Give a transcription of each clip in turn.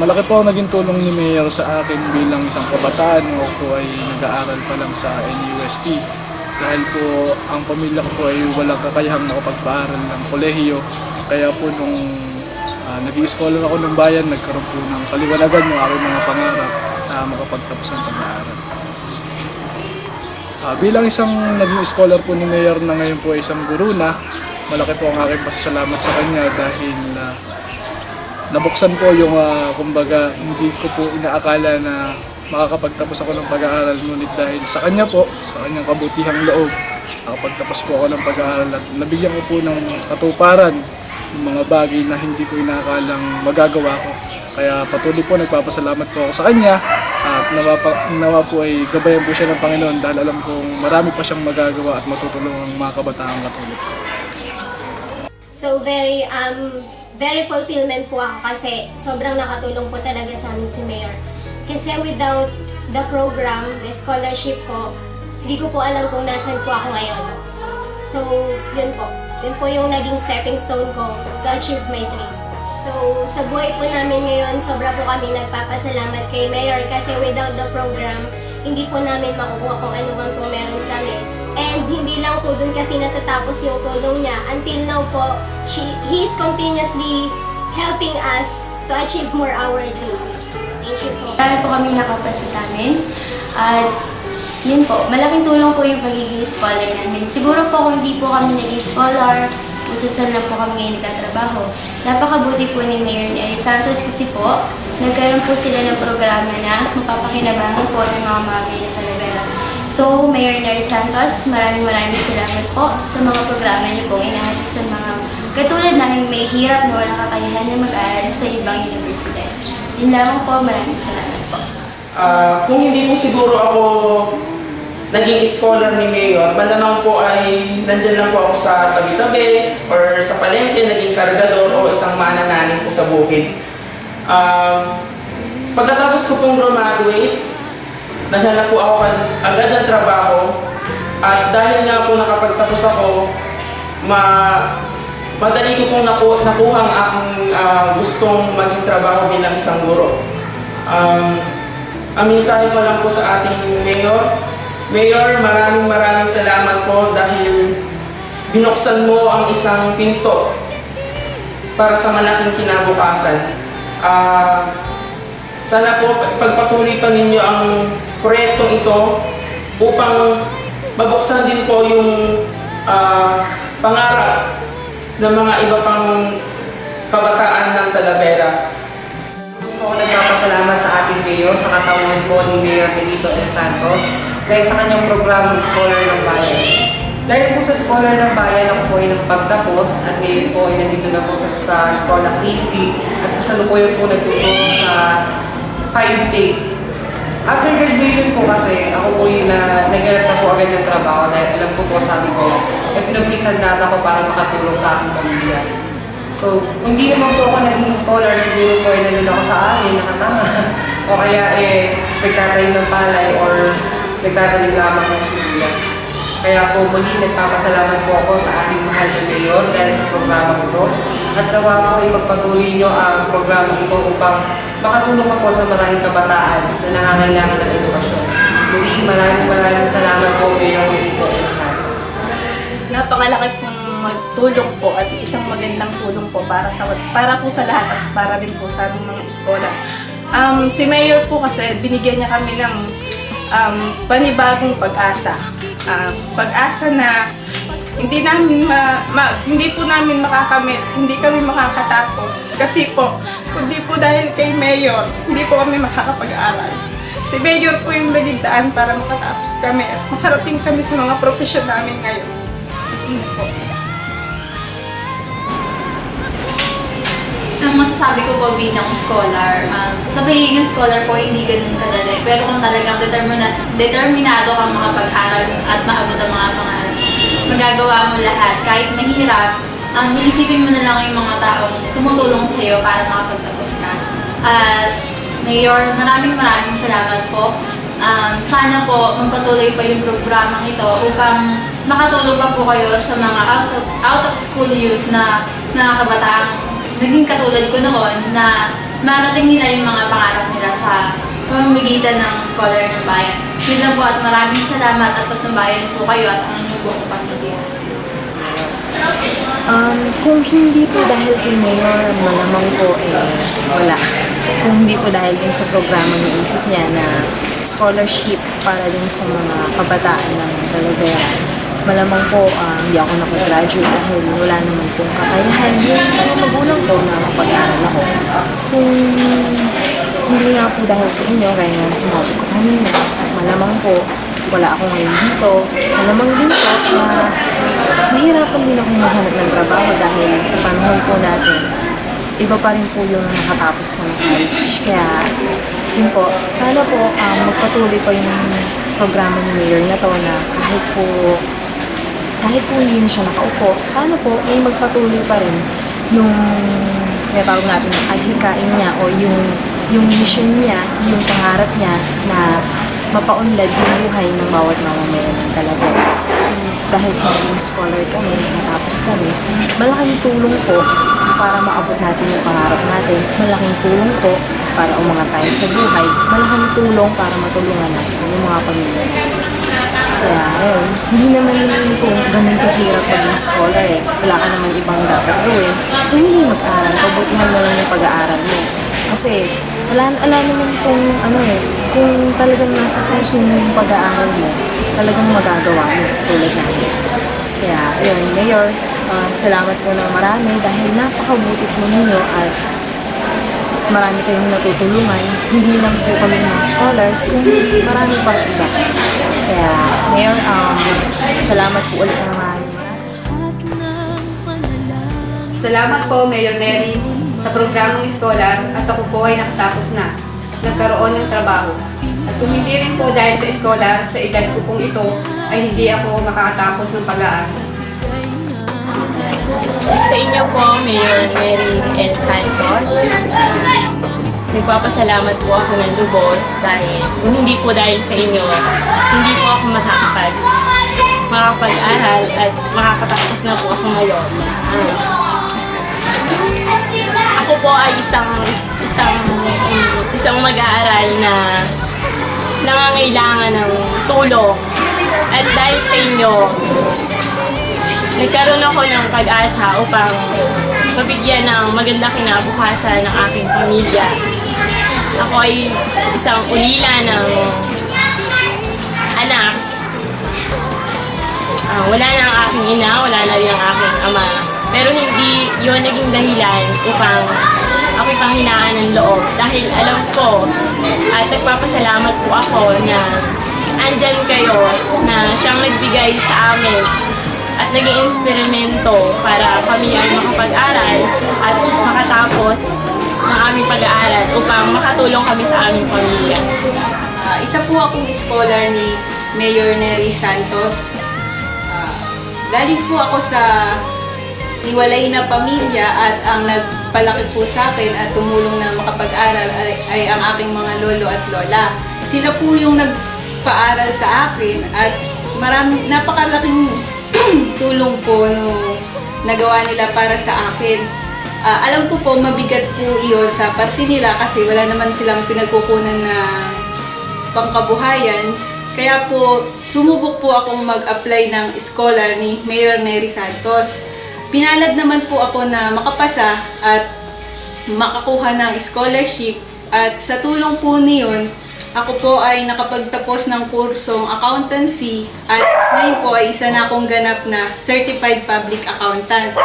Malaki po ang naging tulong ni Mayor sa akin bilang isang kabataan. Ako po ay nag-aaral pa lang sa NUST. Dahil po ang pamilya ko po ay walang kakayahang nakapagpaaral ng kolehiyo. Kaya po nung nag-i-scholar ako ng bayan, nagkaroon po ng kaliwanagan yung aking mga pangarap na makapagtapos ng pag-aaral. Bilang isang naging scholar po ni Mayor na ngayon po ay isang guro na, malaki po ang aking pasasalamat sa kanya dahil nabuksan po yung kumbaga hindi ko po inaakala na makakapagtapos ako ng pag-aaral, ngunit dahil sa kanya po, sa kanyang kabutihang loob, nakapagtapos po ako ng pag-aaral at nabigyan ko po ng katuparan ng mga bagay na hindi ko inaakalang magagawa ko. Kaya patuloy po nagpapasalamat po ako sa kanya at nawa po ay gabayan po siya ng Panginoon dahil alam kong marami pa siyang magagawa at matutulungan ang mga kabataan katulad ko. So very fulfillment po ako kasi sobrang nakatulong po talaga sa amin si Mayor. Kasi without the program, the scholarship po, hindi ko po alam kung nasan po ako ngayon. So yun po. Yun po yung naging stepping stone ko to achieve my dream. So, sa buhay po namin ngayon, sobra po kami nagpapasalamat kay Mayor kasi without the program, hindi po namin makukuha kung ano man po meron kami. And hindi lang po dun kasi natatapos yung tulong niya. Until now po, he is continuously helping us to achieve more our dreams. Thank you po. Marami po kami nakapasa sa amin. At yun po, malaking tulong po yung pagiging scholar namin. Siguro po kung hindi po kami naging scholar, kung saan lang po kami ngayon nagtatrabaho. Napakabuti po ni Mayor Nery Santos kasi po, nagkaroon po sila ng programa na mapapakinabangan po ng mga mamay na Talavera. So, Mayor Nery Santos, maraming salamat po sa mga programa niyo pong inahatid sa mga katulad namin may hirap na walang kakayahan na mag-aaral sa ibang universidad. Yun lamang po, maraming salamat po. Kung hindi po siguro ako naging scholar ni Mayor, malamang po ay nandyan lang po ako sa tabi-tabi or sa palengke, naging kargador o isang manananim po sa bukid. Pagkatapos ko pong graduate, naghanap po ako agad ng trabaho at dahil nga po nakapagtapos ako, madali ko pong nakuha ang aking gustong maging trabaho bilang isang guro. Ang mensahe ko lang po sa ating Mayor, maraming salamat po dahil binuksan mo ang isang pinto para sa malaking kinabukasan. Sana po pagpatuloy pa ninyo ang proyektong ito upang mabuksan din po yung pangarap ng mga iba pang kabataan ng Talavera. Gusto ko nagpapasalamat sa ating Mayor, sa katawan po ni Mayor Benito L. Santos dahil sa kanyang programang Scholar ng Bayan. Dahil po sa Scholar ng Bayan, ako po ay nakapagtapos at ngayon po ay nandito na po sa Scholar Christi at kasalukuyan po nagtutulong sa 5K. After graduation po kasi, ako po yung naghanap na po agad ng trabaho dahil alam ko po, sabi ko, pinagpisan na ako para makatulong sa aking pamilya. So, hindi naman po ako naging scholar, siguro po ay nalun ako sa akin, nakatanga. O kaya nagtatanim ng palay or nagtatanim lamang ng sibuyas. Kaya po muli nagpapasalamat po ako sa ating mahal na Mayor dahil sa programa ito. At nawa po ay magpatuloy nyo ang programa ito upang makatulong po sa maraming kabataan na nangangailangan ng edukasyon. Muli maraming salamat po Mayor Benito L. Santos. Napakalaki pong tulong po at isang magandang tulong po para po sa lahat at para din po sa aming mga eskola. Si Mayor po kasi binigyan niya kami ng panibagong pag-asa. Pag-asa na hindi po namin makakamit, hindi kami makakatapos. Kasi po, kundi po dahil kay Mayor, hindi po kami makakapag-aral. Si Mayor po yung naging daan para makatapos kami at makarating kami sa mga profesyon namin ngayon. Yun po. Ang masasabi ko po bilang scholar, sa pagiging scholar po hindi ganun kadali. Pero kung talagang determinado kang makapag-aral at maabot ang mga pangarap, magagawa mo lahat. Kahit mahirap, iisipin mo na lang yung mga taong tumutulong sa iyo para makapagtapos ka. At Mayor, maraming salamat po. Sana po magpatuloy pa yung programang ito upang makatulong pa po kayo sa mga out of school youth na mga kabataang naging katulad ko noon na marating nila yung mga pangarap nila sa pamamagitan ng scholar ng bayan. Yun lang po at maraming salamat at patnubayan po kayo at ang inyong buong pamilya. Kung hindi po dahil kay Mayor, malamang po wala. Kung hindi po dahil din sa programa na isip niya na scholarship para din sa mga kabataan ng Talavera, malamang po hindi ako nakagraduate dahil wala naman pong kakayahan yung mga magulang ko na mapag-aral ako. Kung hindi nga po dahil sa inyo, kaya nga sinabi ko kanina, malamang po wala ako ngayon dito. Malamang din po na mahirapan din ako maghanap ng trabaho dahil sa panahon po natin, iba pa rin po yung nakatapos ka ng college. Kaya, yun po, sana po magpatuloy pa yung programa ni Mayor na to na kahit po hindi na siya nakaupo, sana po ay magpatuloy pa rin nung tinatawag natin na adhikain niya o yung mission niya, yung pangarap niya na mapaunlad yung buhay ng bawat mamamayan ng Talavera. Dahil sa naging scholar kami, natapos kami, malaking tulong po para maabot natin yung pangarap natin, malaking tulong po para umangat tayo sa buhay, malaking tulong para matulungan natin yung mga pamilya natin. Kaya, ayun, hindi naman yun kung ganun kahirap maging scholar eh. Wala ka naman ibang dapat gawin. Kung hindi mag-aral, pabutihan mo lang yung pag-aaral mo. Kasi, wala naman kung kung talagang nasa puso mo yung pag-aaral mo, talagang magagawa mo tulad natin. Kaya, ayun, Mayor, salamat po ng marami dahil napakabuti po ninyo at marami kayong natutulungan. Hindi lang po kami mga scholars, kundi marami pang iba. Kaya, Mayor, salamat po ulit ng marami. Salamat po, Mayor Neri, sa programang Scholar at ako po ay nakatapos na. Nagkaroon ng trabaho. At kung hindi rin po dahil sa Scholar, sa edad ko pong ito, ay hindi ako makakatapos ng pag-aaral. Sa inyo po, Mayor Mary L. Santos, nagpapasalamat po ako ng lubos dahil kung hindi po dahil sa inyo, hindi po ako makakapag-aral at makakatapos na po ako ngayon. Ako po ay isang mag-aaral na nangangailangan ng tulong at dahil sa inyo, nagkaroon ako ng pag-asa upang mabigyan ng magandang kinabukasan ng aking pamilya. Ako ay isang ulila ng anak. Wala na ang aking ina, wala na rin ang aking ama. Pero hindi yun naging dahilan upang ako'y panghinaan ng loob. Dahil alam ko at nagpapasalamat po ako na andyan kayo na siyang nagbigay sa amin at naging eksperimento para kami ay makapag-aral at makatapos ng aming pag-aaral upang makatulong kami sa aming pamilya. Isa po akong scholar ni Mayor Neri Santos. Galing po ako sa hiwalay na pamilya at ang nagpalaki po sa akin at tumulong na makapag-aral ay ang aking mga lolo at lola. Sila po yung nagpaaral sa akin at napakalaking tulong po no nagawa nila para sa akin. Alam ko po mabigat po iyon sa parte nila kasi wala naman silang pinagkukunan na pangkabuhayan. Kaya po sumubok po akong mag-apply ng scholar ni Mayor Neri Santos. Pinalad naman po ako na makapasa at makakuha ng scholarship at sa tulong po niyon, ako po ay nakapagtapos ng kursong accountancy at ngayon po ay isa na akong ganap na certified public accountant.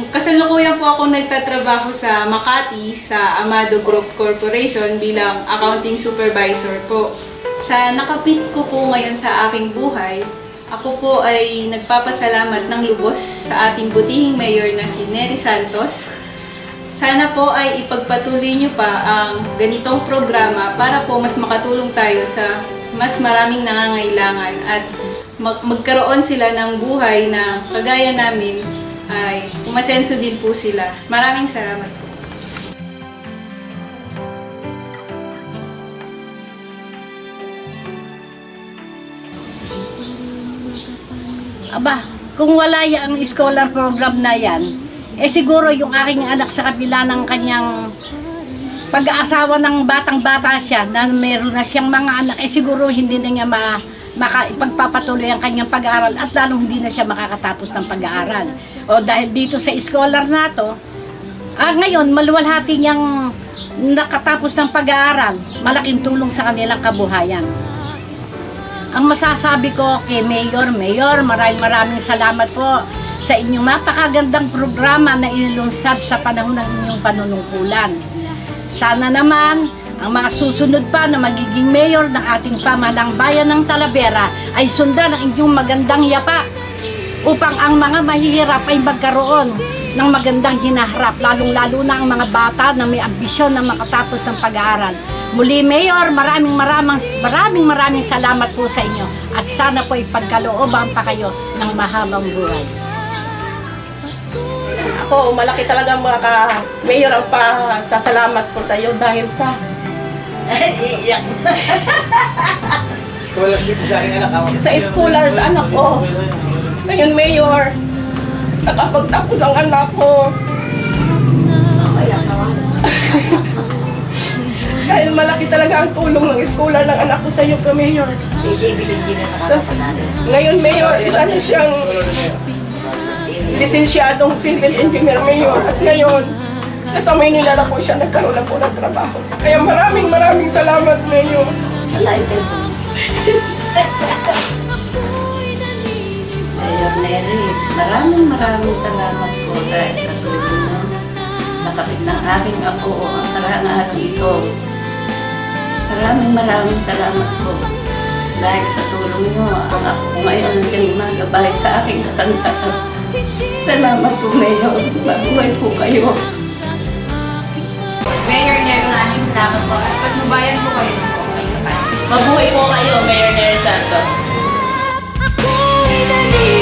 Kasalukuyan po ako nagtatrabaho sa Makati sa Amado Group Corporation bilang accounting supervisor po. Sa nakapit ko po ngayon sa aking buhay, ako po ay nagpapasalamat ng lubos sa ating butihing mayor na si Neri Santos. Sana po ay ipagpatuloy niyo pa ang ganitong programa para po mas makatulong tayo sa mas maraming nangangailangan at magkaroon sila ng buhay na kagaya namin ay umasenso din po sila. Maraming salamat po. Aba, kung wala yung scholar program na yan, siguro yung aking anak sa kabila ng kanyang pag-aasawa ng batang-bata siya na meron na siyang mga anak, siguro hindi na niya ipagpapatuloy ang kanyang pag-aaral at lalong hindi na siya makakatapos ng pag-aaral. O dahil dito sa scholar na to, ngayon maluwalhati niyang nakatapos ng pag-aaral, malaking tulong sa kanilang kabuhayan. Ang masasabi ko kay Mayor, maraming salamat po sa inyong napakagandang programa na inilunsad sa panahon ng inyong panunungkulan. Sana naman ang mga susunod pa na magiging mayor ng ating pamahalang bayan ng Talavera ay sundan ang inyong magandang yapa upang ang mga mahihirap ay magkaroon ng magandang hinaharap, lalong-lalo na ang mga bata na may ambisyon na makatapos ng pag-aaral. Muli, Mayor, maraming salamat po sa inyo at sana po ipagkalooban pa kayo ng mahabang buhay. Ako, malaki talaga mga mayor ang pasasalamat ko sa iyo dahil sa Scholarship sa aking anak. sa scholars anak ko. Ngayon, Mayor, nakapagtapos ang anak ko. Dahil malaki talaga ang tulong ng scholar ng anak ko sa iyo, Mayor. Ngayon, Mayor, isa na siyang lisensyadong civil engineer, Mayor. At ngayon, nasa Maynila na po siya, nagkaroon na po ng trabaho. Kaya maraming salamat, Mayor. Mayor Nery, maraming salamat po dahil sa tulong mo. Nakapit ng aking ako ang karangahan ito. Maraming salamat po. Dahil sa tulong mo, ang ako ko ngayon ang siyang magabay sa aking katandaan. Salamat po, Mayor. Mabuhay po kayo. Mayor Nero, maraming salamat po. At patnubayan po kayo ng po kayo. Mabuhay po kayo, Mayor Neri Santos. Ako'y nalilito